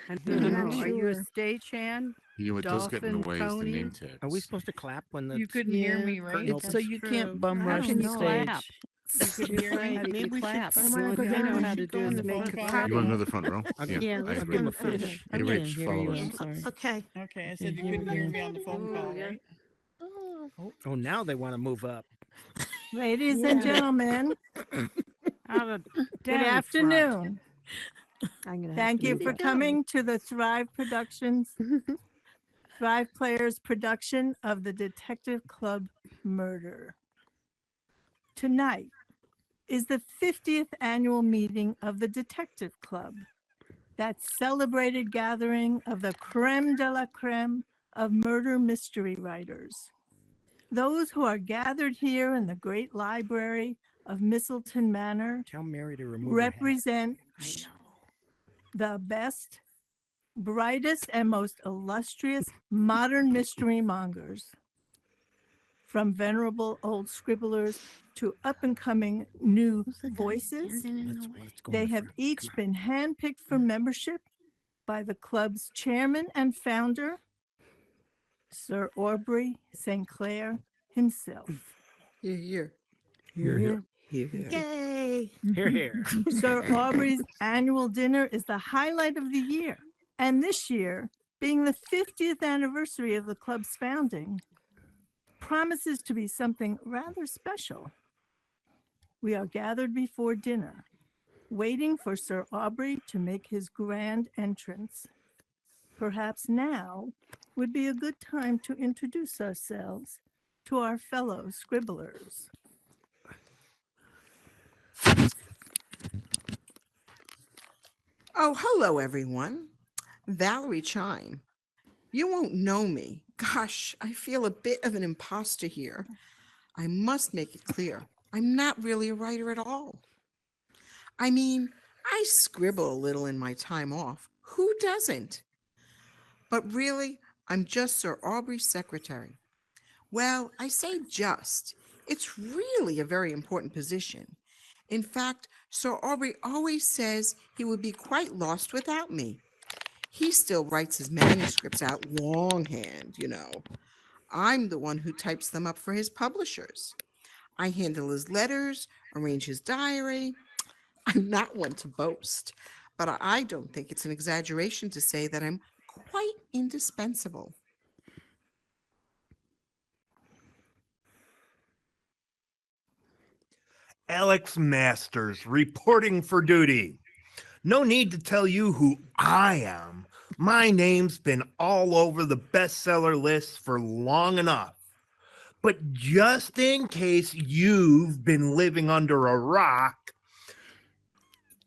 And I'm not are you a sure. stagehand? You know, it does get in the Dolphin, way is the pony? name tags. Are we supposed to clap when the You couldn't hear me, right? curtain It's opens? so you can't bum How rush can the you clap? stage. You could hear me. How do you Maybe we should clap? clap. The only thing I know how to do is the make phone a call. clap. You want another front row? I'll, Yeah, I let's agree. give him a fish. Hey, Rich, follow us. I'm sorry. Okay. Okay, I said you couldn't hear me on the phone call, right? Oh, now they want to move up. Ladies and gentlemen, Out of good afternoon. Thank you for coming to the Thrive Productions, Thrive Players production of the Detective Club Murder. Tonight is the 50th annual meeting of the Detective Club, that celebrated gathering of the creme de la creme of murder mystery writers. Those who are gathered here in the great library of Mistleton Manor Tell Mary to remove her hat. represent the best, brightest, and most illustrious modern mystery mongers. From venerable old scribblers to up-and-coming new voices, Let's go they in the have front. each been handpicked for membership by the club's chairman and founder, Sir Aubrey St. Clair himself. Here. Here. Yay! Here, here. Sir Aubrey's annual dinner is the highlight of the year. And this year, being the 50th anniversary of the club's founding, promises to be something rather special. We are gathered before dinner, waiting for Sir Aubrey to make his grand entrance. Perhaps now would be a good time to introduce ourselves to our fellow scribblers. Oh, hello, everyone. Valerie Chime. You won't know me. Gosh, I feel a bit of an imposter here. I must make it clear, I'm not really a writer at all. I mean, I scribble a little in my time off. Who doesn't? But really, I'm just Sir Aubrey's secretary. Well, I say just. It's really a very important position. In fact, Sir Aubrey always says he would be quite lost without me. He still writes his manuscripts out longhand, you know. I'm the one who types them up for his publishers. I handle his letters, arrange his diary. I'm not one to boast, but I don't think it's an exaggeration to say that I'm quite indispensable. Alex Masters reporting for duty. No need to tell you who I am. My name's been all over the bestseller list for long enough. But just in case you've been living under a rock,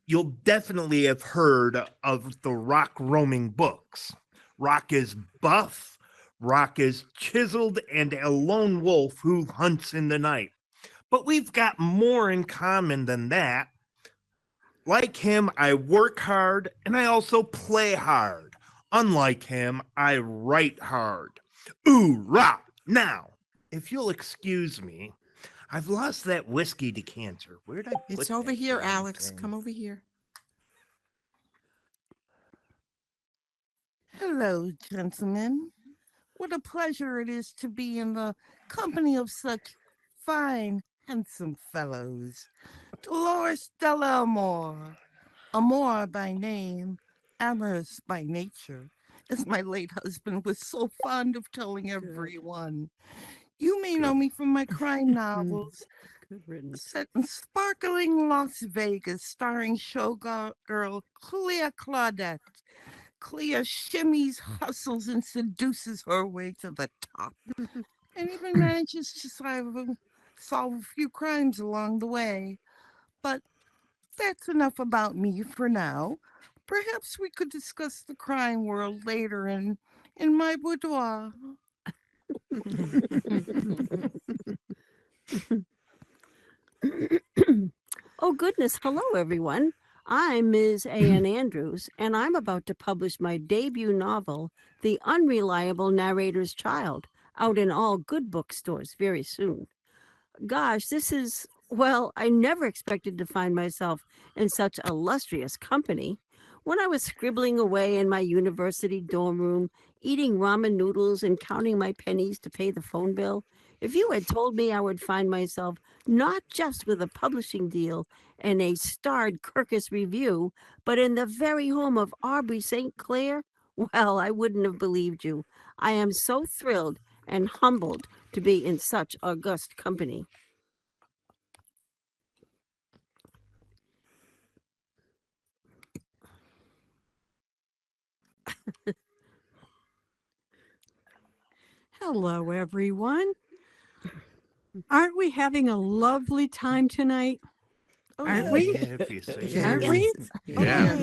you'll definitely have heard of the Rock roaming books. Rock is buff, Rock is chiseled, and a lone wolf who hunts in the night. But we've got more in common than that. Like him, I work hard and I also play hard. Unlike him, I write hard. Ooh, rock! Now, if you'll excuse me, I've lost that whiskey decanter. Where'd I put It's over that here, damn Alex. thing? Come over here. Hello, gentlemen. What a pleasure it is to be in the company of such fine, handsome fellows. Dolores Amor by name, amorous by nature, as my late husband was so fond of telling everyone. You may know me from my crime novels, Good riddance. set in sparkling Las Vegas, starring showgirl Clea Claudette. Clea shimmies, hustles, and seduces her way to the top, and even manages to solve a few crimes along the way. But that's enough about me for now. Perhaps we could discuss the crime world later in my boudoir. Oh, goodness. Hello, everyone. I'm Ms. A.N. Andrews, and I'm about to publish my debut novel, The Unreliable Narrator's Child, out in all good bookstores very soon. Gosh, this is, well, I never expected to find myself in such illustrious company. when I was scribbling away in my university dorm room, eating ramen noodles and counting my pennies to pay the phone bill, if you had told me I would find myself not just with a publishing deal and a starred Kirkus review, but in the very home of Aubrey St. Clair, well, I wouldn't have believed you. I am so thrilled and humbled to be in such august company. Hello, everyone. Aren't we having a lovely time tonight? Aren't we? Yeah, if you say so. Aren't we? Yeah.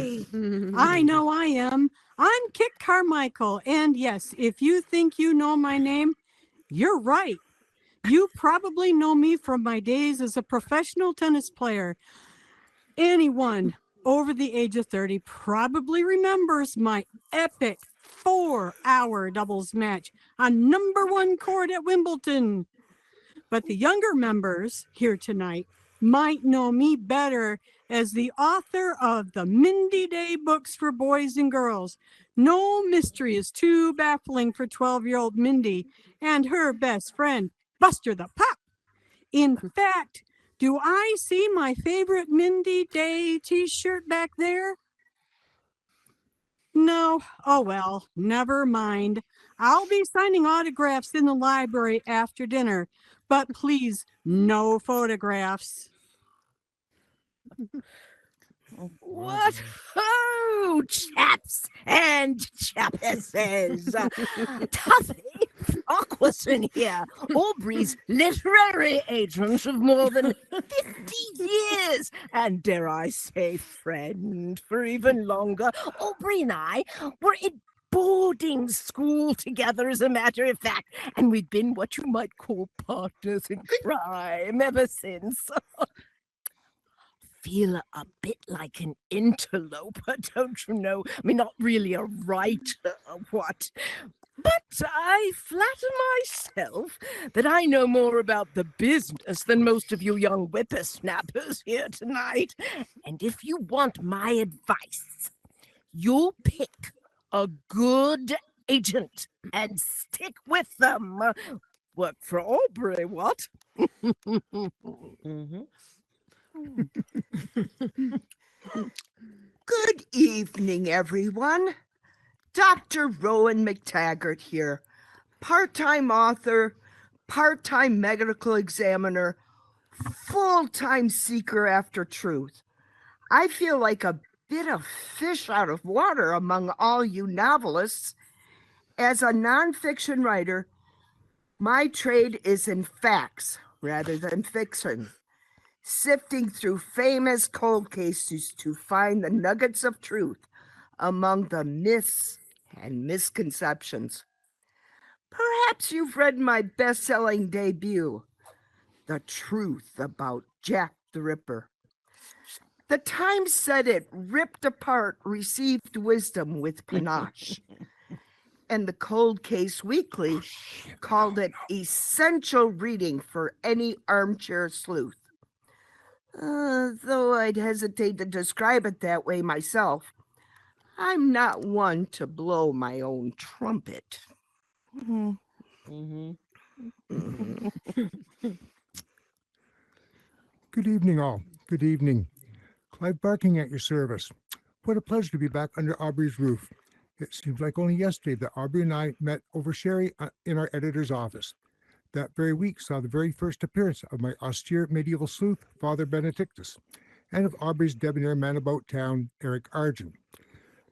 I know I am. I'm Kit Carmichael. And yes, if you think you know my name, you're right. You probably know me from my days as a professional tennis player. Anyone over the age of 30 probably remembers my epic 4-hour doubles match on #1 court at Wimbledon. But the younger members here tonight might know me better as the author of the Mindy Day books for boys and girls. No mystery is too baffling for 12-year-old Mindy and her best friend, Buster the Pup. In fact, do I see my favorite Mindy Day t-shirt back there? No. Oh, well, never mind. I'll be signing autographs in the library after dinner, but please, no photographs. What ho, chaps and chapesses! Tuffy Farquharson here, Aubrey's literary agent of more than 50 years, and dare I say friend for even longer. Aubrey and I were in boarding school together, as a matter of fact, and we've been what you might call partners in crime ever since. Feel a bit like an interloper, don't you know? I mean, not really a writer, what? But I flatter myself that I know more about the business than most of you young whippersnappers here tonight. And if you want my advice, you'll pick a good agent and stick with them. Work for Aubrey, what? Good evening, everyone. Dr. Rowan McTaggart here, part-time author, part-time medical examiner, full-time seeker after truth. I feel like a bit of fish out of water among all you novelists. As a nonfiction writer, my trade is in facts rather than fiction, sifting through famous cold cases to find the nuggets of truth among the myths and misconceptions. Perhaps you've read my best-selling debut, The Truth About Jack the Ripper. The Times said it ripped apart received wisdom with panache. And the Cold Case Weekly called it essential reading for any armchair sleuth. Though I'd hesitate to describe it that way myself, I'm not one to blow my own trumpet. Good evening, all. Good evening. Clive Barking at your service. What a pleasure to be back under Aubrey's roof. It seems like only yesterday that Aubrey and I met over sherry in our editor's office. That very week saw the very first appearance of my austere medieval sleuth, Father Benedictus, and of Aubrey's debonair man about town, Eric Argent.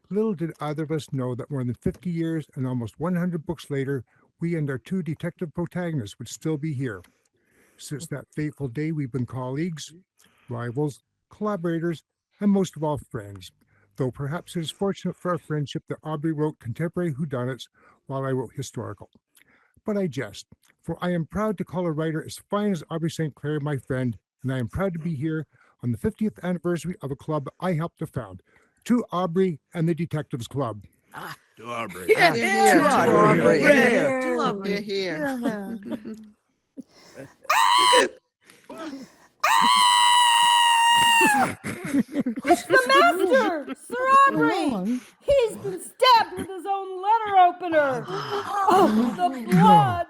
Little did either of us know that more than 50 years and almost 100 books later, we and our two detective protagonists would still be here. Since that fateful day, we've been colleagues, rivals, collaborators, and most of all, friends. Though perhaps it is fortunate for our friendship that Aubrey wrote contemporary whodunits while I wrote historical. But I jest, for I am proud to call a writer as fine as Aubrey St. Clair my friend, and I am proud to be here on the 50th anniversary of a club I helped to found, To Aubrey and the Detectives Club. To Aubrey. Yeah, To Aubrey. To Aubrey. Here. It's the master, Sir Aubrey. He's been stabbed with his own letter opener. Oh, the blood.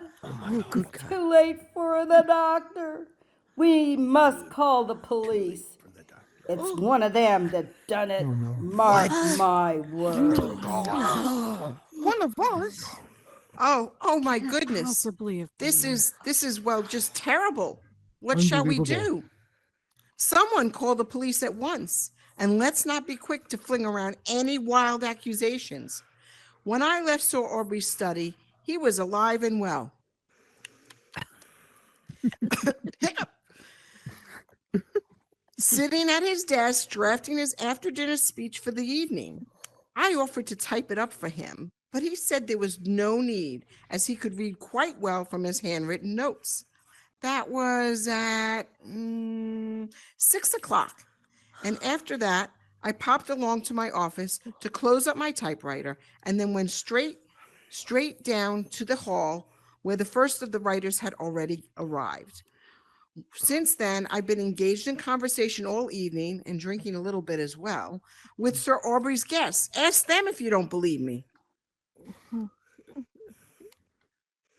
It's too late for the doctor. We must call the police. It's one of them that done it. Mark my words. One of us? Oh my goodness. Possibly have This been. is well just terrible. What shall we Unbelievable. do? Someone call the police at once, and let's not be quick to fling around any wild accusations. When I left Sir Aubrey's study, he was alive and well. Hiccup. Sitting at his desk, drafting his after-dinner speech for the evening. I offered to type it up for him, but he said there was no need, as he could read quite well from his handwritten notes. That was at 6 o'clock. And after that, I popped along to my office to close up my typewriter and then went straight down to the hall where the first of the writers had already arrived. Since then, I've been engaged in conversation all evening and drinking a little bit as well with Sir Aubrey's guests. Ask them if you don't believe me.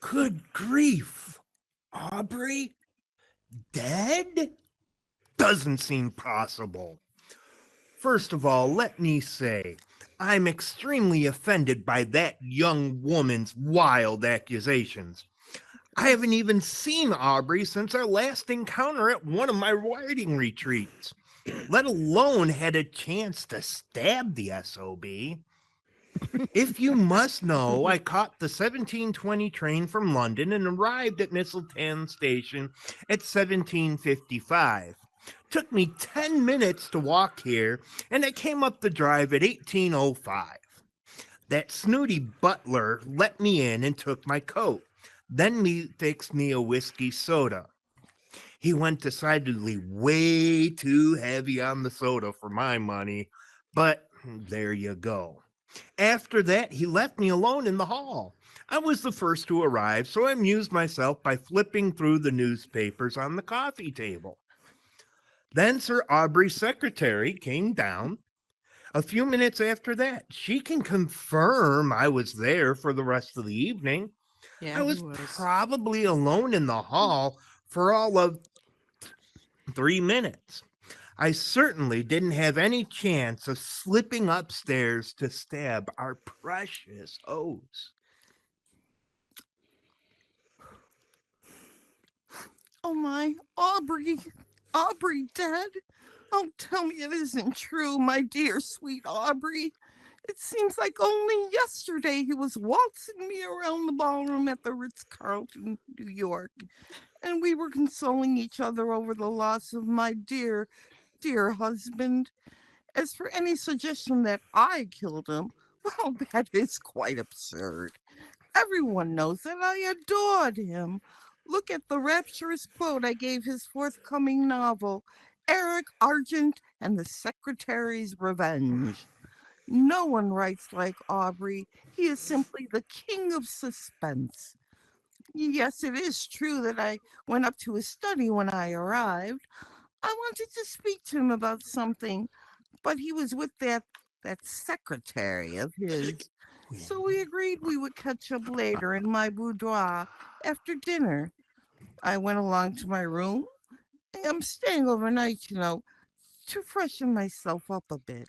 Good grief. Aubrey? Dead? Doesn't seem possible. First of all, let me say, I'm extremely offended by that young woman's wild accusations. I haven't even seen Aubrey since our last encounter at one of my writing retreats, let alone had a chance to stab the SOB. If you must know, I caught the 1720 train from London and arrived at Mistletoe Station at 1755. Took me 10 minutes to walk here, and I came up the drive at 1805. That snooty butler let me in and took my coat. Then he fixed me a whiskey soda. He went decidedly way too heavy on the soda for my money, but there you go. After that, he left me alone in the hall. I was the first to arrive, so I amused myself by flipping through the newspapers on the coffee table. Then Sir Aubrey's secretary came down. A few minutes after that, she can confirm I was there for the rest of the evening. Yeah, I was probably alone in the hall for all of 3 minutes. I certainly didn't have any chance of slipping upstairs to stab our precious host. Oh my, Aubrey dead? Oh, tell me it isn't true, my dear sweet Aubrey. It seems like only yesterday he was waltzing me around the ballroom at the Ritz-Carlton, New York, and we were consoling each other over the loss of my dear husband. As for any suggestion that I killed him, well, that is quite absurd. Everyone knows that I adored him. Look at the rapturous quote I gave his forthcoming novel, Eric Argent and the Secretary's Revenge. No one writes like Aubrey. He is simply the king of suspense. Yes, it is true that I went up to his study when I arrived. I wanted to speak to him about something, but he was with that secretary of his. So we agreed we would catch up later in my boudoir after dinner. I went along to my room. I'm staying overnight, to freshen myself up a bit.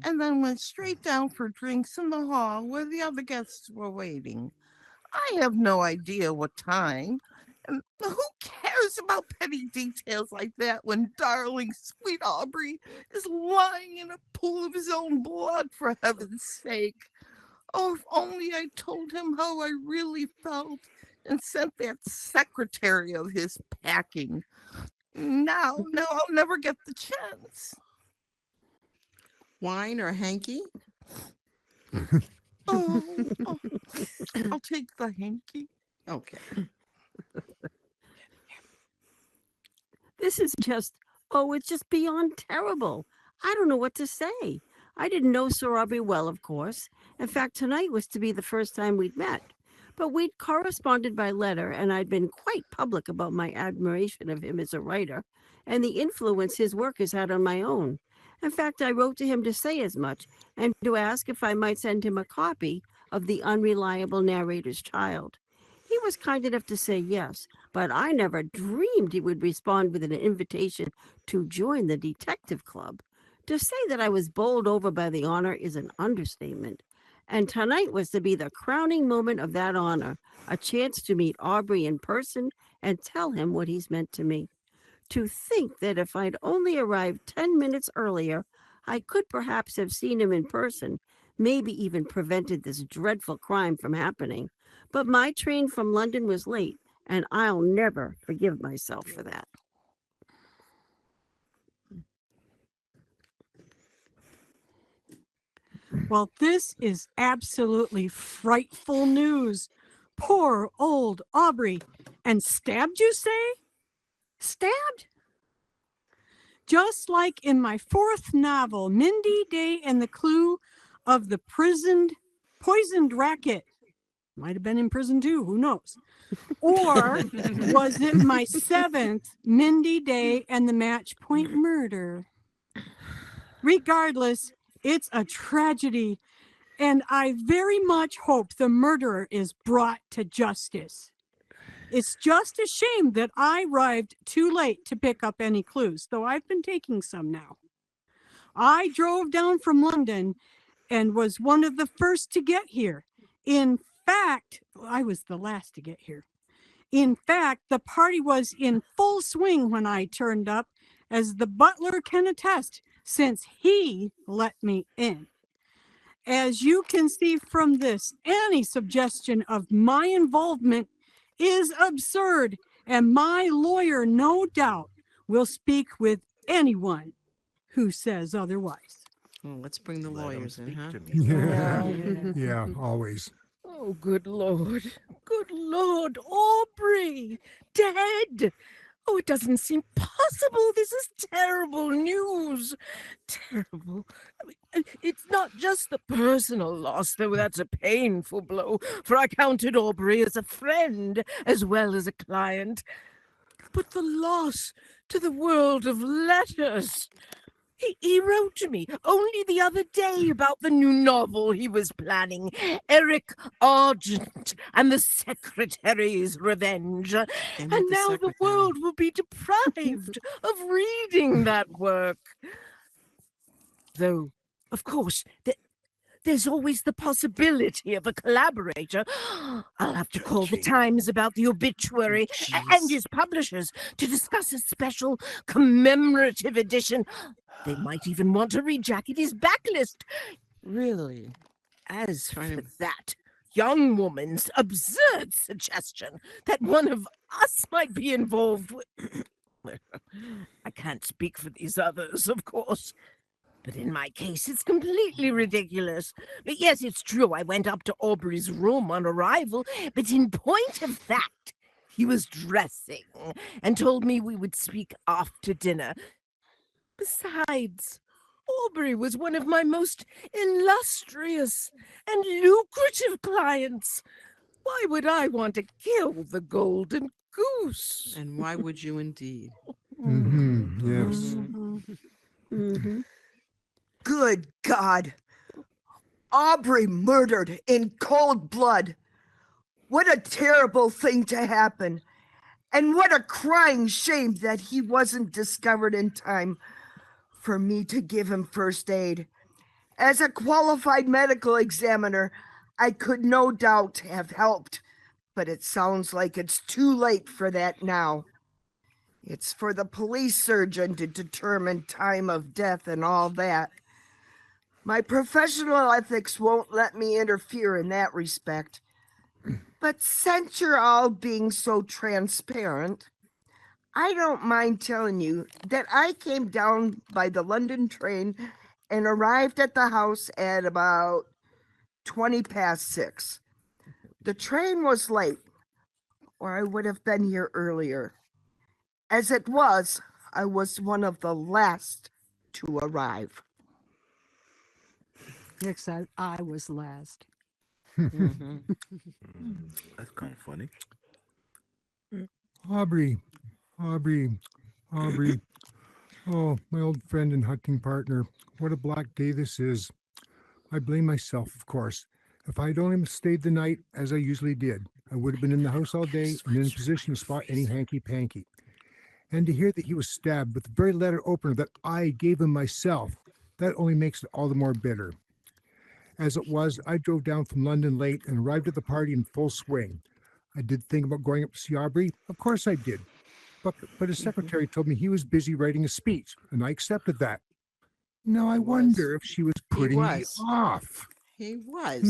And then went straight down for drinks in the hall where the other guests were waiting. I have no idea what time. And who cares about petty details like that when darling sweet Aubrey is lying in a pool of his own blood, for heaven's sake? Oh, if only I told him how I really felt and sent that secretary of his packing. Now I'll never get the chance. Wine or hanky? Oh, I'll take the hanky. Okay. This is just, it's just beyond terrible. I don't know what to say. I didn't know Sir Aubrey well, of course. In fact, tonight was to be the first time we'd met. but we'd corresponded by letter, and I'd been quite public about my admiration of him as a writer and the influence his work has had on my own. In fact, I wrote to him to say as much and to ask if I might send him a copy of The Unreliable Narrator's Child. He was kind enough to say yes, but I never dreamed he would respond with an invitation to join the detective club. To say that I was bowled over by the honor is an understatement. And tonight was to be the crowning moment of that honor, a chance to meet Aubrey in person and tell him what he's meant to me. To think that if I'd only arrived 10 minutes earlier, I could perhaps have seen him in person, maybe even prevented this dreadful crime from happening. But my train from London was late, and I'll never forgive myself for that. Well, this is absolutely frightful news. Poor old Aubrey. And stabbed, you say? Stabbed? Just like in my fourth novel, Mindy Day and the Clue of the Poisoned Racket. Might have been in prison too, who knows? Or was it my seventh, Mindy Day and the Match Point Murder? Regardless, it's a tragedy, and I very much hope the murderer is brought to justice. It's just a shame that I arrived too late to pick up any clues, though I've been taking some now. I drove down from London and was one of the first to get here. In fact, I was the last to get here. In fact, the party was in full swing when I turned up, as the butler can attest, since he let me in. As you can see from this, any suggestion of my involvement is absurd, and my lawyer, no doubt, will speak with anyone who says otherwise. Oh, let's bring the lawyers in, huh? Yeah, always. Oh, good Lord. Good Lord, Aubrey, dead. Oh, it doesn't seem possible. This is terrible news. Terrible. I mean, it's not just the personal loss, though that's a painful blow, for I counted Aubrey as a friend as well as a client. But the loss to the world of letters. He wrote to me only the other day about the new novel he was planning, Eric Argent and the Secretary's Revenge. And now the world will be deprived of reading that work. Though, of course, there's always the possibility of a collaborator. I'll have to call the Times about the obituary and his publishers to discuss a special commemorative edition. They might even want to rejacket his backlist. Really? As for that young woman's absurd suggestion that one of us might be involved with... I can't speak for these others, of course. But in my case, it's completely ridiculous. But yes, it's true, I went up to Aubrey's room on arrival, but in point of fact, he was dressing and told me we would speak after dinner. Besides, Aubrey was one of my most illustrious and lucrative clients. Why would I want to kill the golden goose? And why would you indeed? Yes. Good God. Aubrey murdered in cold blood. What a terrible thing to happen. And what a crying shame that he wasn't discovered in time for me to give him first aid. As a qualified medical examiner, I could no doubt have helped, but it sounds like it's too late for that now. It's for the police surgeon to determine time of death and all that. My professional ethics won't let me interfere in that respect. But since you're all being so transparent, I don't mind telling you that I came down by the London train and arrived at the house at about 6:20. The train was late, or I would have been here earlier. As it was, I was one of the last to arrive. Nick said I was last. That's kind of funny. Aubrey, Aubrey, Aubrey. Oh, my old friend and hunting partner. What a black day this is. I blame myself, of course. If I'd only stayed the night as I usually did, I would have been in the house all day and in a position to spot any hanky-panky. And to hear that he was stabbed with the very letter opener that I gave him myself, that only makes it all the more bitter. As it was, I drove down from London late and arrived at the party in full swing. I did think about going up to see Aubrey. Of course I did. But his secretary told me he was busy writing a speech, and I accepted that. Now I wonder if she was putting me off. He was.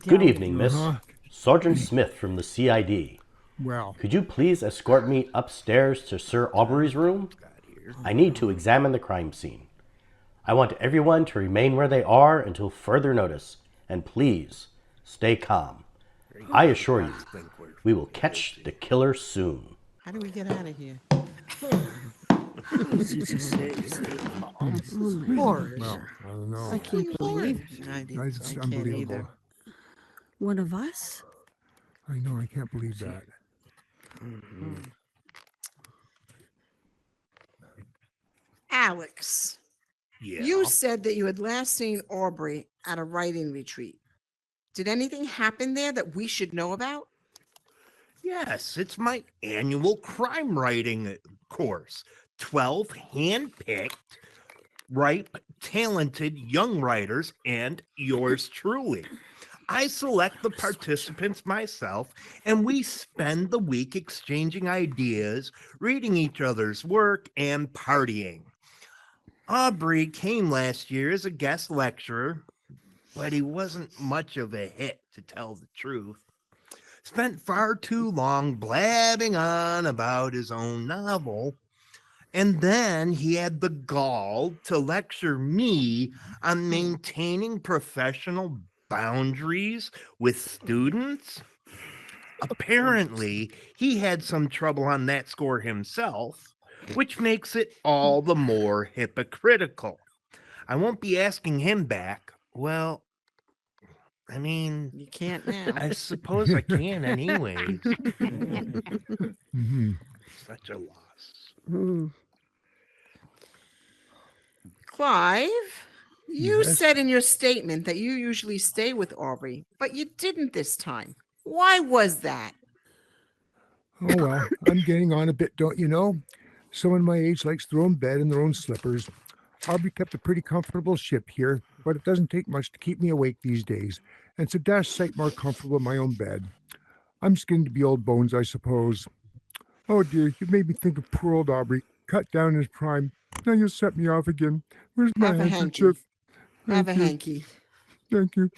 Good evening, Miss. Uh-huh. Sergeant Smith from the CID. Well, could you please escort me upstairs to Sir Aubrey's room? I need to examine the crime scene. I want everyone to remain where they are until further notice, and please stay calm. I assure you, we will catch the killer soon. How do we get out of here? Well, I don't know. I can't believe It's unbelievable. one of us. I know, I can't believe that. Alex, Yeah. you said that you had last seen Aubrey at a writing retreat. Did anything happen there that we should know about? Yes, it's my annual crime writing course. 12 hand-picked, ripe, talented young writers and yours truly. I select the participants myself, and we spend the week exchanging ideas, reading each other's work, and partying. Aubrey came last year as a guest lecturer, but he wasn't much of a hit, to tell the truth. Spent far too long blabbing on about his own novel, and then he had the gall to lecture me on maintaining professional boundaries with students. Apparently, he had some trouble on that score himself, which makes it all the more hypocritical. I won't be asking him back. Well, I mean, you can't now. I suppose I can anyways. Such a loss. Clive, you Yes? said in your statement that you usually stay with Aubrey, but you didn't this time. Why was that? Oh, well, I'm getting on a bit, don't you know? Someone my age likes their own bed and their own slippers. Aubrey kept a pretty comfortable ship here, but it doesn't take much to keep me awake these days, and it's a dash sight more comfortable in my own bed. I'm just getting to be old bones, I suppose. Oh dear, you made me think of poor old Aubrey, cut down in his prime. Now you'll set me off again. Where's my Have a hanky. handkerchief? Have a Thank you. hanky. Thank you.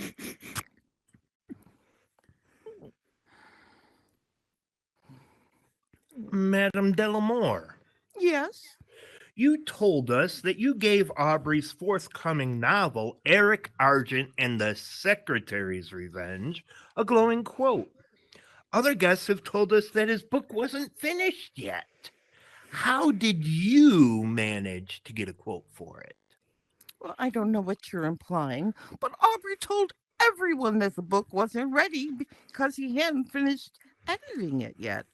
Madame Delamore, Yes. you told us that you gave Aubrey's forthcoming novel, Eric Argent and the Secretary's Revenge, a glowing quote. Other guests have told us that his book wasn't finished yet. How did you manage to get a quote for it? Well, I don't know what you're implying, but Aubrey told everyone that the book wasn't ready because he hadn't finished editing it yet.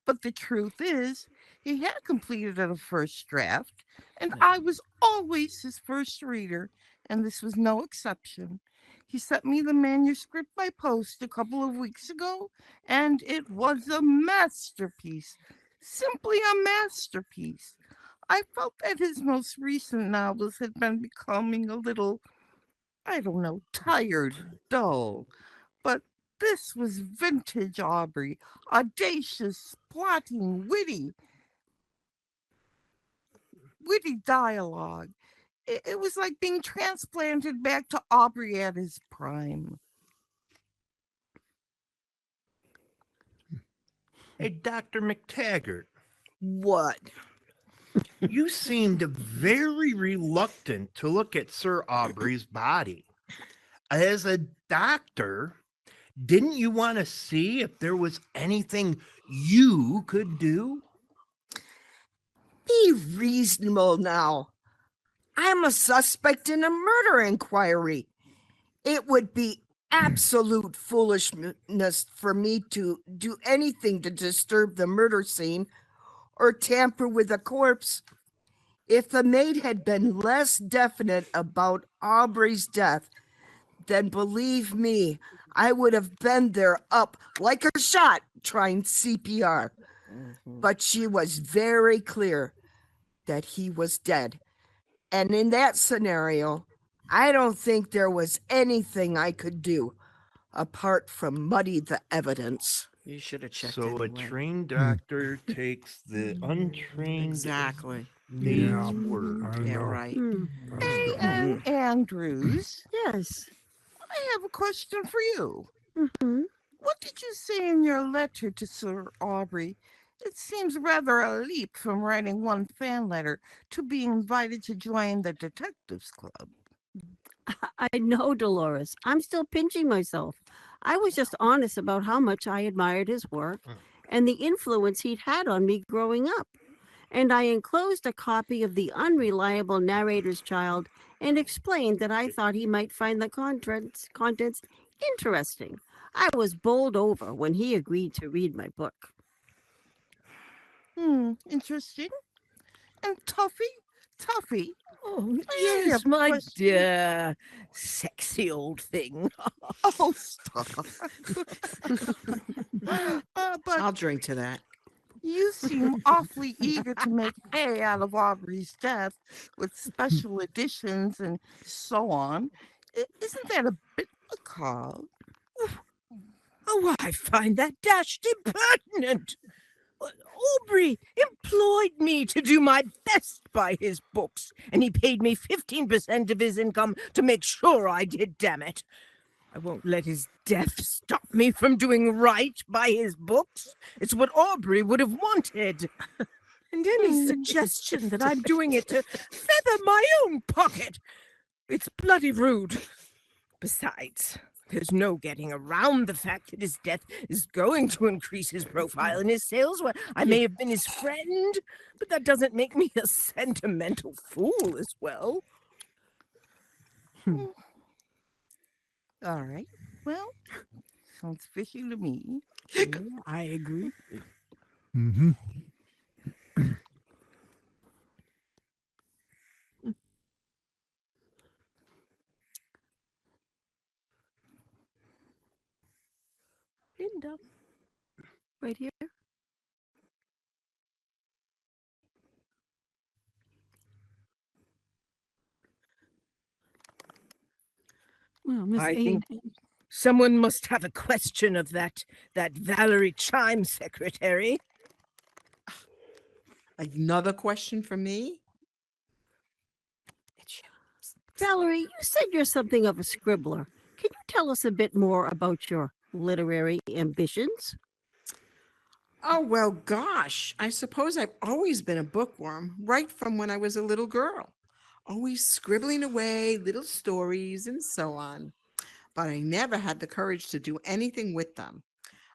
But the truth is, he had completed a first draft, and I was always his first reader, and this was no exception. He sent me the manuscript by post a couple of weeks ago, and it was a masterpiece. Simply a masterpiece. I felt that his most recent novels had been becoming a little, I don't know, tired, dull. But this was vintage Aubrey, audacious, plotting, witty dialogue. It was like being transplanted back to Aubrey at his prime. Hey, Dr. McTaggart. What? You seemed very reluctant to look at Sir Aubrey's body. As a doctor, didn't you want to see if there was anything you could do? Be reasonable now. I'm a suspect in a murder inquiry. It would be absolute foolishness for me to do anything to disturb the murder scene or tamper with a corpse. If the maid had been less definite about Aubrey's death, then believe me, I would have been there up like a shot trying CPR. But she was very clear that he was dead. And in that scenario, I don't think there was anything I could do apart from muddy the evidence. You should have checked So a anyway. trained doctor takes the untrained Exactly. maid's word. I Yeah, know. right. Hey, Ann Andrews, Yes. I have a question for you. Mm-hmm. What did you say in your letter to Sir Aubrey? It seems rather a leap from writing one fan letter to being invited to join the Detectives Club. I know, Dolores. I'm still pinching myself. I was just honest about how much I admired his work and the influence he'd had on me growing up. And I enclosed a copy of The Unreliable Narrator's Child and explained that I thought he might find the contents interesting. I was bowled over when he agreed to read my book. Interesting. And Tuffy, Oh, I yes, have a my question. dear sexy old thing. Oh, stop. But I'll drink to that. you seem awfully eager to make hay out of Aubrey's death with special editions and so on. Isn't that a bit macabre? Oh, I find that dashed impertinent. Aubrey employed me to do my best by his books, and he paid me 15% of his income to make sure I did, damn it. I won't let his death stop me from doing right by his books. It's what Aubrey would have wanted. And any suggestion that I'm doing it to feather my own pocket, it's bloody rude. Besides, there's no getting around the fact that his death is going to increase his profile and his sales. Well, I may have been his friend, but that doesn't make me a sentimental fool as well. All right. Well, sounds fishy to me. I agree. Mm-hmm. Linda. Right here. Well, Miss I A. think someone must have a question of that Valerie Chime secretary. Another question for me? Valerie, you said you're something of a scribbler. Can you tell us a bit more about your literary ambitions? Oh, well, gosh, I suppose I've always been a bookworm, right from when I was a little girl. Always scribbling away little stories and so on. But I never had the courage to do anything with them.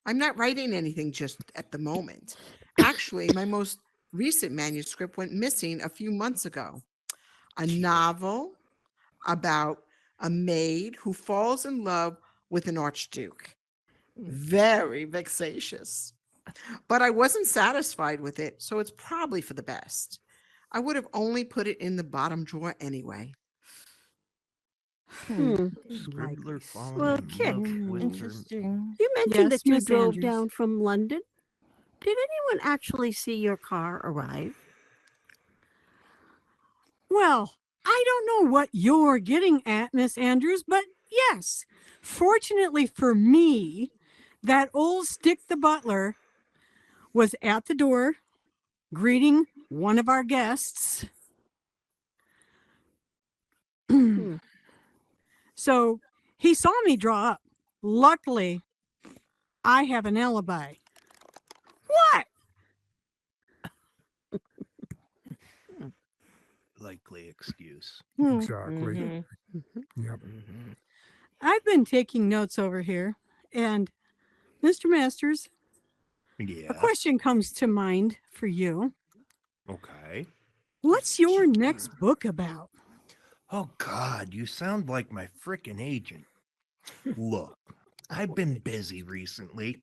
I'm not writing anything just at the moment. Actually, my most recent manuscript went missing a few months ago. A novel about a maid who falls in love with an archduke. Very vexatious. But I wasn't satisfied with it, so it's probably for the best. I would have only put it in the bottom drawer anyway. Scribbler falling Well, in Kit, love with her. Interesting. you mentioned Yes, that you Miss drove Andrews. down from London. Did anyone actually see your car arrive? Well, I don't know what you're getting at, Miss Andrews, but yes, fortunately for me, that old stick the butler was at the door greeting one of our guests. So he saw me draw up. Luckily, I have an alibi. What? Likely excuse. Exactly. Yep. I've been taking notes over here, and Mr. Masters, Yeah. a question comes to mind for you. Okay. What's your next book about? Oh, God, you sound like my frickin' agent. Look, I've been busy recently.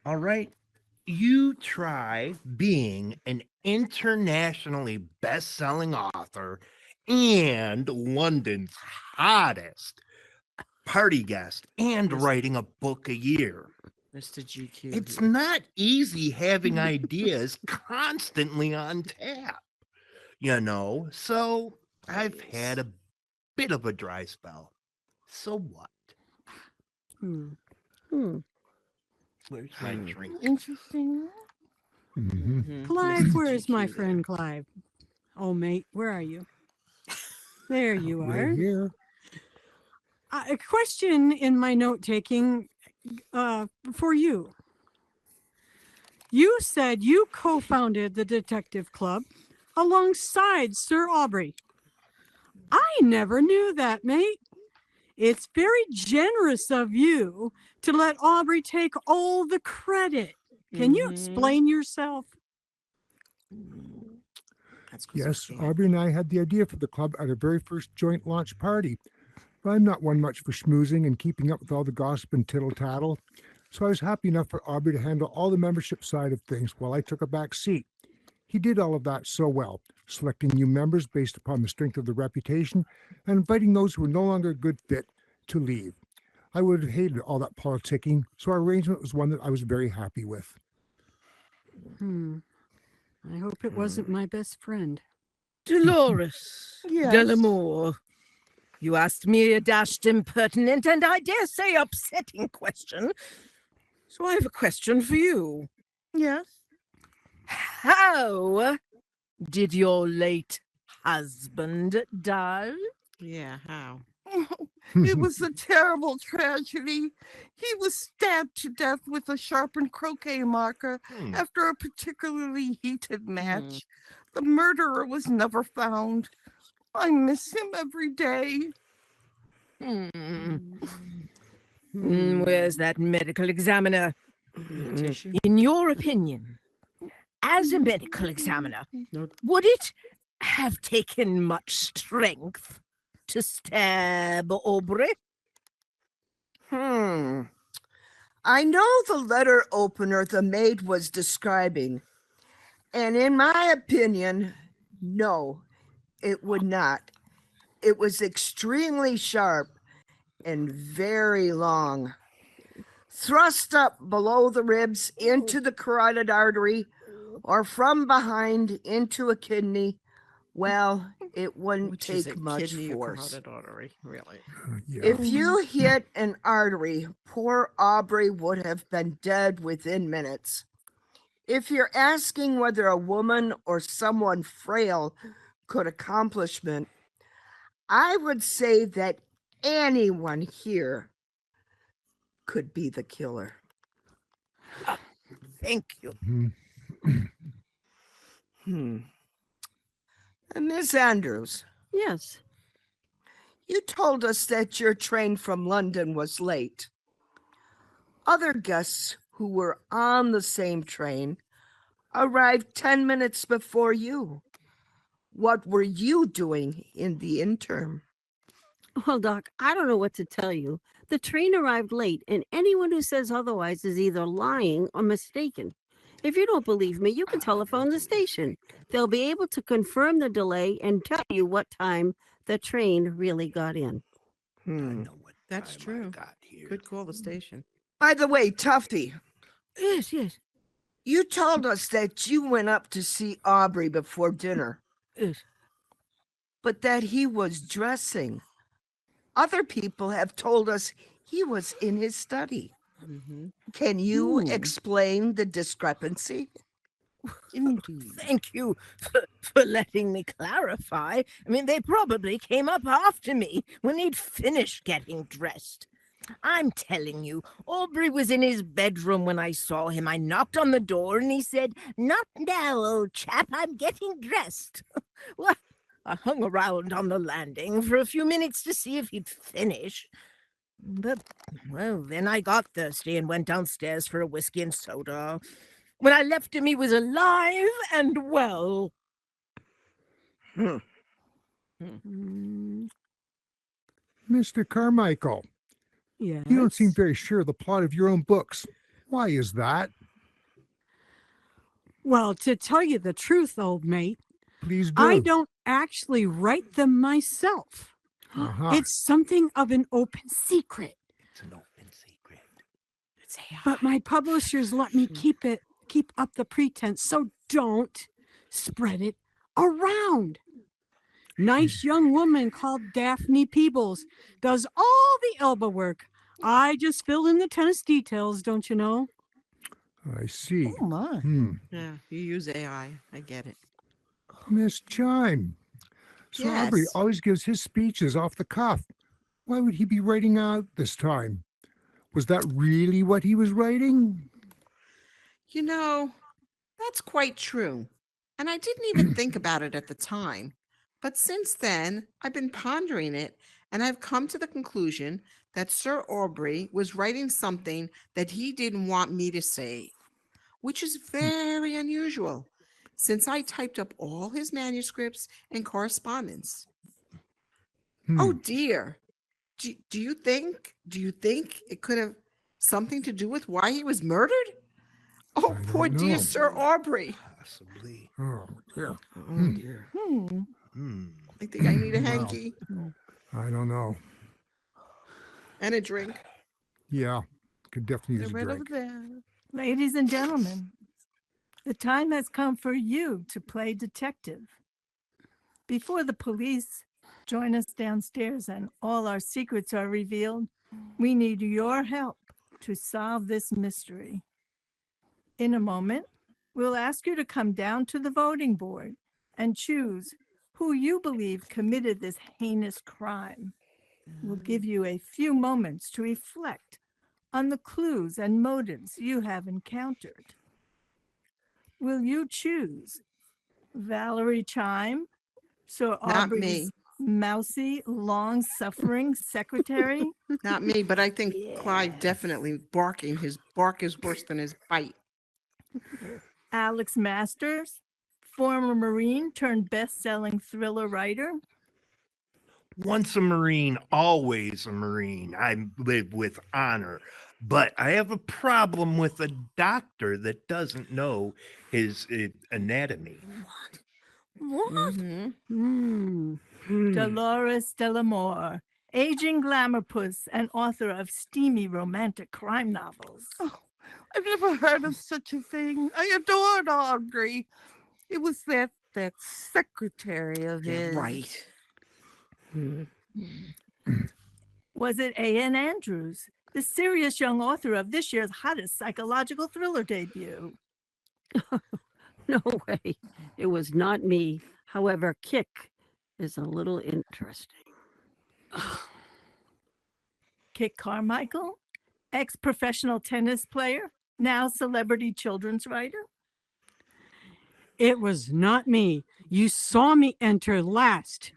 All right. You try being an internationally best-selling author and London's hottest party guest and writing a book a year. Mr. GQ. It's not easy having ideas constantly on tap, so I've had a bit of a dry spell. So what? Where's my drink? Interesting. Clive, where is my friend Clive? Oh, mate, where are you? There you are. Right here. A question in my note taking for you. You said you co-founded the Detective Club alongside Sir Aubrey. I never knew that, mate. It's very generous of you to let Aubrey take all the credit. Can you explain yourself? Yes, Aubrey and I had the idea for the club at our very first joint launch party. But I'm not one much for schmoozing and keeping up with all the gossip and tittle-tattle, so I was happy enough for Aubrey to handle all the membership side of things while I took a back seat. He did all of that so well, selecting new members based upon the strength of the reputation and inviting those who were no longer a good fit to leave. I would have hated all that politicking, so our arrangement was one that I was very happy with. I hope it wasn't my best friend. Dolores. Yes. Delamore. You asked me a dashed impertinent and I dare say upsetting question. So I have a question for you. Yes. How did your late husband die? Yeah, how? It was a terrible tragedy. He was stabbed to death with a sharpened croquet marker after a particularly heated match. The murderer was never found. I miss him every day. Where's that medical examiner? In your opinion, as a medical examiner, would it have taken much strength to stab Aubrey? I know the letter opener the maid was describing, and in my opinion, no, it would not. It was extremely sharp and very long. Thrust up below the ribs into the carotid artery or from behind into a kidney, well, it wouldn't take much force. Artery, really. If you hit an artery, poor Aubrey would have been dead within minutes. If you're asking whether a woman or someone frail could accomplish it, I would say that anyone here could be the killer. Thank you. Miss Andrews. Yes. You told us that your train from London was late. Other guests who were on the same train arrived 10 minutes before you. What were you doing in the interim? Well, Doc, I don't know what to tell you. The train arrived late, and anyone who says otherwise is either lying or mistaken. If you don't believe me, you can telephone the station. They'll be able to confirm the delay and tell you what time the train really got in. That's true. Could call the station. By the way, Tuffy. Yes. You told us that you went up to see Aubrey before dinner. Yes. But that he was dressing. Other people have told us he was in his study. Can you explain the discrepancy? Thank you for letting me clarify. I mean, they probably came up after me when he'd finished getting dressed. I'm telling you, Aubrey was in his bedroom when I saw him. I knocked on the door and he said, "Not now, old chap, I'm getting dressed." Well, I hung around on the landing for a few minutes to see if he'd finish. But, well, then I got thirsty and went downstairs for a whiskey and soda. When I left him, he was alive and well. Mr. Carmichael, Yes. You don't seem very sure of the plot of your own books. Why is that? Well, to tell you the truth, old mate, Please do. I don't actually write them myself. Uh-huh. It's something of an open secret. It's an open secret. But my publishers let me keep up the pretense, so don't spread it around. Nice young woman called Daphne Peebles does all the elbow work. I just fill in the tennis details, don't you know? I see. Oh, my. Yeah, you use AI. I get it. Miss Chime. So Aubrey Yes. always gives his speeches off the cuff. Why would he be writing out this time? Was that really what he was writing? You know, that's quite true. And I didn't even think about it at the time. But since then, I've been pondering it, and I've come to the conclusion that Sir Aubrey was writing something that he didn't want me to say, which is very unusual, since I typed up all his manuscripts and correspondence. Oh dear. Do you think it could have something to do with why he was murdered? Oh, poor dear know. Sir Aubrey. Possibly. Oh, yeah. Oh dear. Hmm. I think I need a Wow. hanky I don't know. and a drink. Yeah, could definitely use a Get rid of drink. that. Ladies and gentlemen, the time has come for you to play detective. Before the police join us downstairs and all our secrets are revealed, we need your help to solve this mystery. In a moment, we'll ask you to come down to the voting board and choose who you believe committed this heinous crime. We'll give you a few moments to reflect on the clues and motives you have encountered. Will you choose Valerie Chime, Sir Not Aubrey's me. mousy, long-suffering secretary? Not me, but I think Clive definitely barking. His bark is worse than his bite. Alex Masters, former Marine turned best-selling thriller writer? Once a Marine, always a Marine. I live with honor. But I have a problem with a doctor that doesn't know his anatomy. What? Dolores Delamore, aging glamourpuss and author of steamy romantic crime novels. Oh, I've never heard of such a thing. I adored Aubrey. It was that secretary of his. Right. Was it A.N. Andrews, the serious young author of this year's hottest psychological thriller debut? No way. It was not me. However, Kick is a little interesting. Kit Carmichael, ex-professional tennis player, now celebrity children's writer? It was not me. You saw me enter last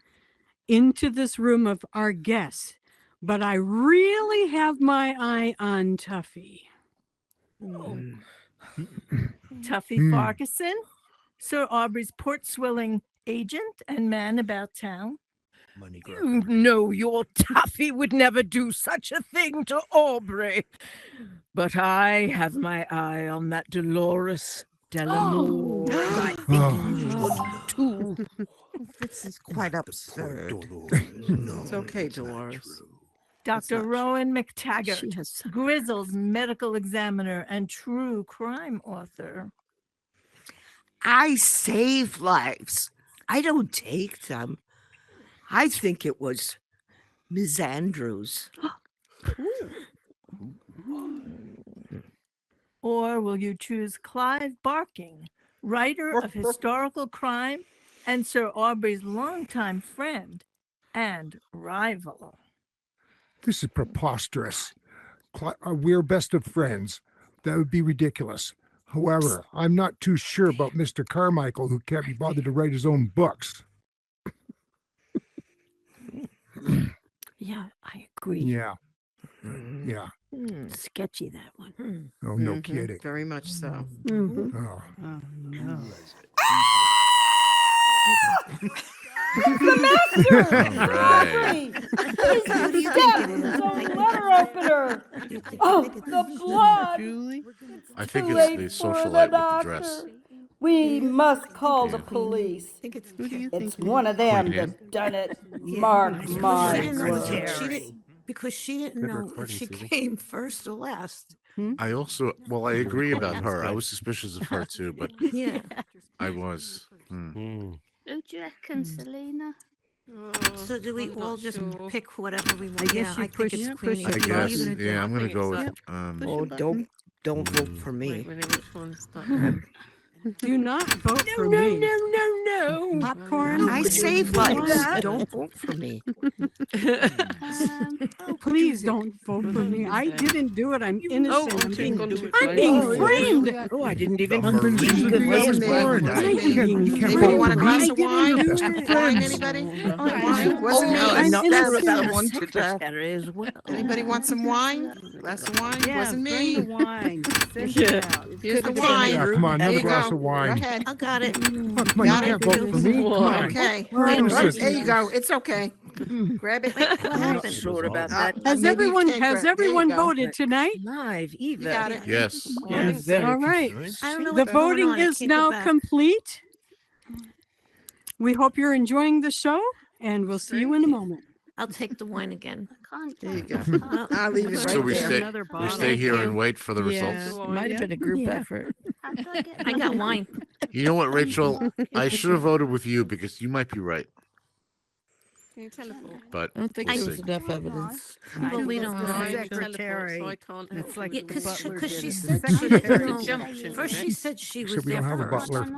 into this room of our guests, but I really have my eye on Tuffy. Tuffy Farquharson, Sir Aubrey's port-swilling agent and man about town? Money You know your Tuffy would never do such a thing to Aubrey. But I have my eye on that Dolores Delamore. I think you would too. This is quite absurd. It's okay, Dolores. Dr. Rowan McTaggart, She has Grizzle's medical examiner and true crime author. I save lives. I don't take them. I think it was Ms. Andrews. Or will you choose Clive Barking, writer of historical crime and Sir Aubrey's longtime friend and rival? This is preposterous. We're best of friends. That would be ridiculous. However, I'm not too sure about Mr. Carmichael, who can't be bothered to write his own books. Yeah, I agree. Yeah. Yeah. Sketchy, that one. Oh, no kidding. Very much so. Oh. No. He's the master! All right. Aubrey! He's been stabbed with his own letter opener. Oh, the blood! I It's think too it's late the for socialite the with the doctor. dress. We must call the Yeah. police. Who do you think? It's one of them Queen Anne. that done it. Mark my She didn't- words. because she didn't Good know if recording, she Susie. came first or last. I also, well, I agree about her. I was suspicious of her too, but Yeah. I was. Hmm. Who do you reckon, Selena? So do we all just pick whatever we want? I guess you I push- think it's push Queenie. I it. What are guess. you gonna do? Yeah, I'm gonna go with. Oh, don't vote for me. Do not vote for no, me. no. Popcorn. I save lives. Don't vote for me. Please don't vote for me. I didn't do it. I'm innocent. I'm being Oh, framed. Oh, I didn't even Unconditional think of wasn't it. born. Anybody want a glass of wine? Best of Wine, friends. anybody? Wine? Wasn't me. I'm not not sure about about the to death. secretary as well. Anybody want some wine? Glass of wine? Yeah, Wasn't bring me. the wine. Send it out. Here's the Okay, wine. Yeah, come on, There another you glass go. of wine. Go ahead. I got it. Oh, come on, you Got it. can't vote for me. Come on. Okay. We're innocent. There you go. It's okay. Grab it. What I'm happened? Sure about that. Has Maybe you everyone can't has grab- there you everyone go. voted tonight? Live, You Eva. got it. Yes. All right. I don't know The what's going voting on. I is can't go now back. complete. We hope you're enjoying the show, and we'll see you in a moment. I'll take the wine again. There you go. I'll leave it So right we there. stay. Another We bottle. stay here and wait for the Yeah, results. it might have been a group Yeah. effort. I got wine. You know what, Rachel? I should have voted with you because you might be right. But I don't think we'll there was see. enough evidence. But we don't The know. secretary. It's like Yeah, the because butler she did it. said The she secretary no, jumped. first she said she was Except we there don't have a first, butler.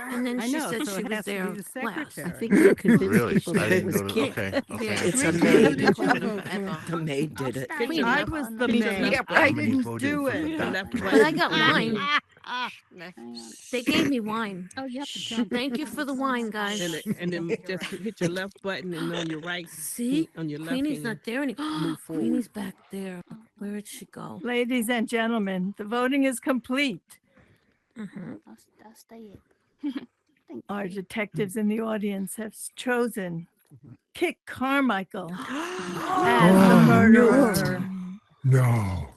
and then I she know, said so she it was has to there be the last. secretary. I think you convinced Really? people I that it didn't was go to. Kit. Okay. Okay. It's a Rachel, maid. who did you vote for? The maid did it. I was the maid. Yeah, I right. didn't do it. But I got wine. They gave me wine. Oh, you have to jump. Thank you for the wine, guys. And then just hit your left button and on your right. See, on your left Queenie's hand. not there anymore. Queenie's back there. Where did she go? Ladies and gentlemen, the voting is complete. That's it. Our detectives in the audience have chosen Kit Carmichael as the Oh, murderer. No.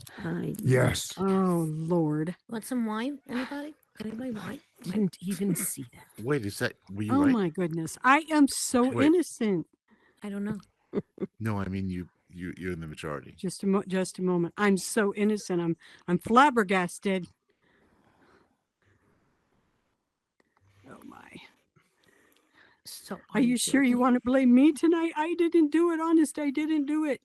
Yes. Oh, Lord. Want some wine? Anybody? Anybody wine? Didn't even see that. Wait, is that? Were you Oh, right? my goodness. I am so Wait. innocent. I don't know. No, I mean you're in the majority. Just a moment. I'm so innocent. I'm flabbergasted. Oh, my. So Are you sure you want to blame me tonight? I didn't do it. Honest, I didn't do it.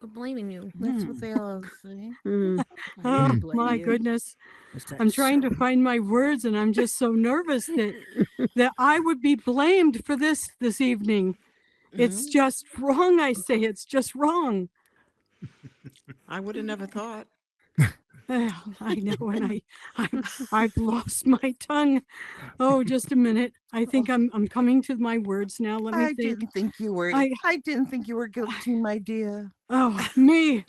We're blaming you. That's what they all say. Oh, my goodness. I'm trying to find my words, and I'm just so nervous that I would be blamed for this evening. It's just wrong, I say. It's just wrong. I would have never thought. I know, and I've lost my tongue. Oh, just a minute. I think I'm coming to my words now. Let me I think. didn't think you were. I- I didn't think you were guilty, my dear. Oh, me.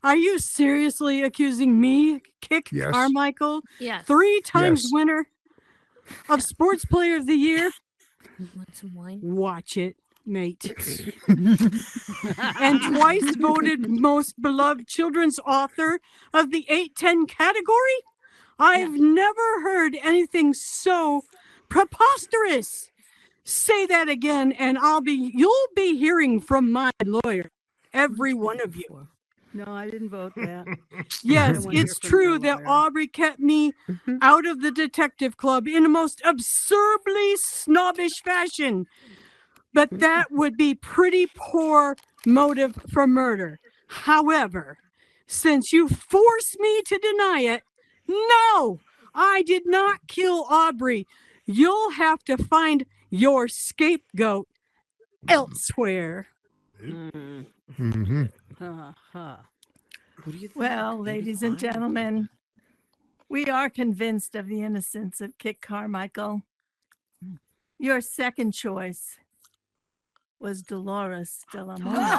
Are you seriously accusing me, Kit Yes. Carmichael, Yes. 3 times Yes. winner of Sports Player of the Year? Want some wine? Watch it, mate. And twice voted most beloved children's author of the 810 category? I've never heard anything so preposterous. Say that again, and you'll be hearing from my lawyer, every one of you. No, I didn't vote that. Yes, wanna hear it's from true your that lawyer. Aubrey kept me out of the detective club in a most absurdly snobbish fashion. But that would be pretty poor motive for murder. However, since you force me to deny it, no, I did not kill Aubrey. You'll have to find your scapegoat elsewhere. Mm-hmm. Well, ladies and gentlemen, we are convinced of the innocence of Kit Carmichael. Your second choice was Dolores de la Mora.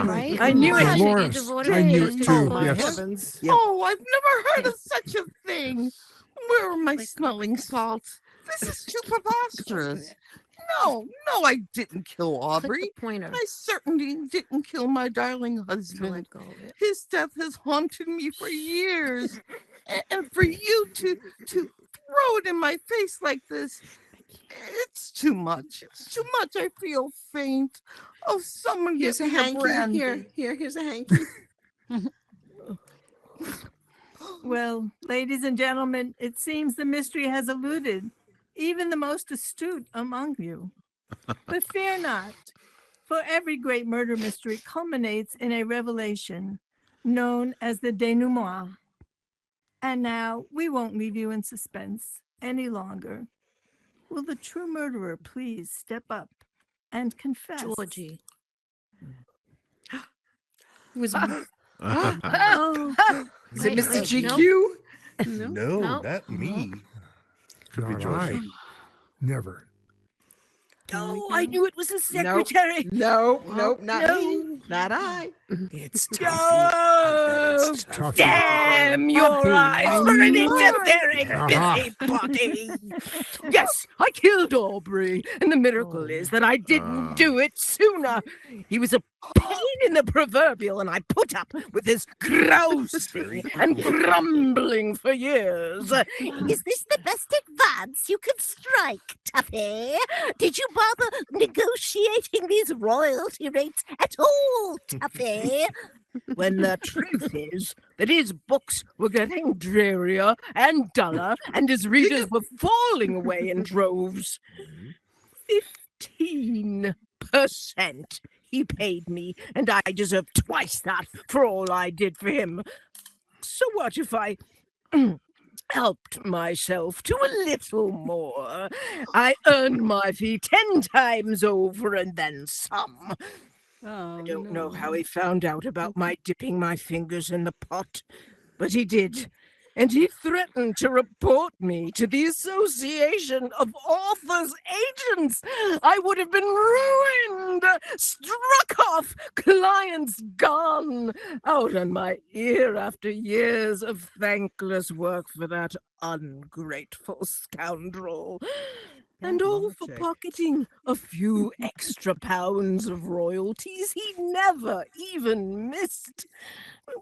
Right? I knew it. Dolores. I knew it too. Yes. Heavens. Oh, I've never heard of such a thing. Where are my smelling salts? This is too preposterous. No, I didn't kill Aubrey. Click the pointer. I certainly didn't kill my darling husband. Go of it. His death has haunted me for years. And for you to throw it in my face like this, it's too much. It's too much. I feel faint. Oh, someone Here's get a me a hanky. brandy. Here's a hanky. Well, ladies and gentlemen, it seems the mystery has eluded even the most astute among you. But fear not, for every great murder mystery culminates in a revelation known as the denouement. And now we won't leave you in suspense any longer. Will the true murderer please step up and confess? Georgie. Was Oh, Is it Wait, Mr. wait, GQ? No, No. not me. Could be Not George. I. Never. Oh, I knew it was the secretary. Nope, not me. Not I. It's Oh, Tough. Damn your eyes for an interfering busybody. Yes, I killed Aubrey, and the miracle is that I didn't do it sooner. He was a pain in the proverbial, and I put up with his grousing and grumbling for years. Is this the best advance you could strike, Tuffy? Did you bother negotiating these royalty rates at all, Tuffy? When the truth is that his books were getting drearier and duller, and his readers were falling away in droves. 15% he paid me, and I deserve twice that for all I did for him. So what if I helped myself to a little more? I earned my fee 10 times over and then some. I don't know how he found out about my dipping my fingers in the pot, but he did. And he threatened to report me to the Association of Authors Agents. I would have been ruined, struck off, clients gone, out on my ear after years of thankless work for that ungrateful scoundrel. And all for pocketing a few extra pounds of royalties he never even missed.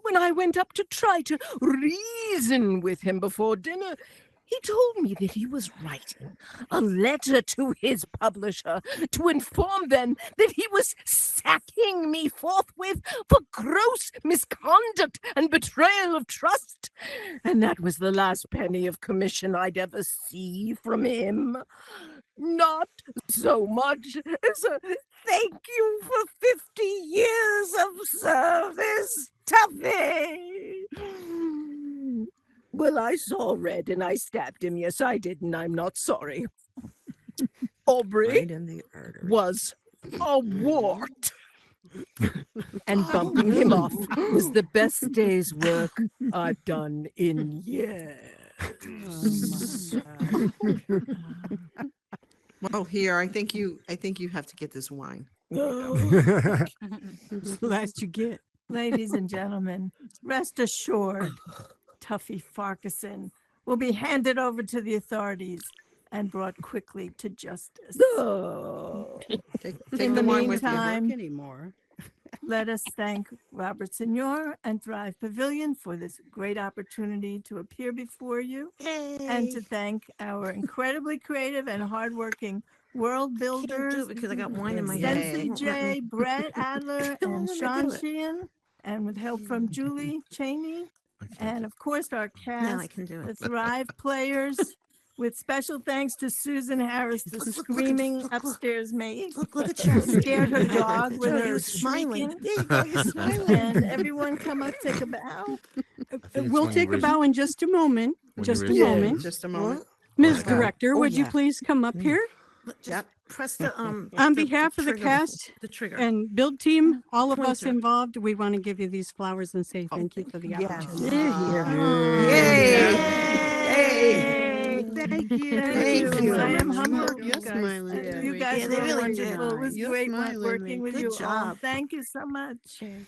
When I went up to try to reason with him before dinner, he told me that he was writing a letter to his publisher to inform them that he was sacking me forthwith for gross misconduct and betrayal of trust. And that was the last penny of commission I'd ever see from him. Not so much as a thank you for 50 years of service, Tuffy. Well, I saw red and I stabbed him. Yes, I did, and I'm not sorry. Aubrey was a wart. And bumping him off was the best day's work I've done in years. Well, here, I think you have to get this wine. It's the last you get. Ladies and gentlemen, rest assured, Tuffy Farquharson will be handed over to the authorities and brought quickly to justice. Take In the the wine with you. meantime, Anymore. let us thank RUTH and Thrive Pavilion for this great opportunity to appear before you, and to thank our incredibly creative and hardworking world builders, because I got wine in my Sensei head. It won't let J, me. Brett Adler, It won't and let me Sean do it. Sheehan, and with help from Julie Cheney, and of course our Now I cast, can do the it. Thrive players, with special thanks to Susan Harris, the screaming upstairs maid. Look at you. Scared her dog with Joe, her you're smiling. shrieking. There you go. You're smiling. And everyone come up, take a bow. We'll take a bow in just a moment. Just a Yeah, moment. just a moment. Ms. Okay. Director, Oh, would you yeah. please come up here? Just press the On behalf of the trigger. cast The trigger. and build team, all of us Pointer. involved, we want to give you these flowers and say thank you for the opportunity. Yay! Thank you. Thank you. I am humbled. You're You guys, smiling. you guys Yeah, they were really wonderful. did. It was You're great smiling, working with Good you all. job. Thank you so much. Thank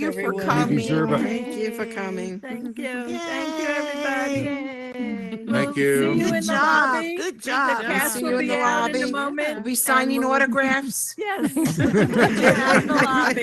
you for You coming. deserve it. Thank you for coming. Thank you. Thank you, everybody. Thank See you. you in Good the job. lobby. Good job. The We'll cats see will you in be the out in a lobby. moment. We'll be signing and we'll- autographs. Yes. In the lobby.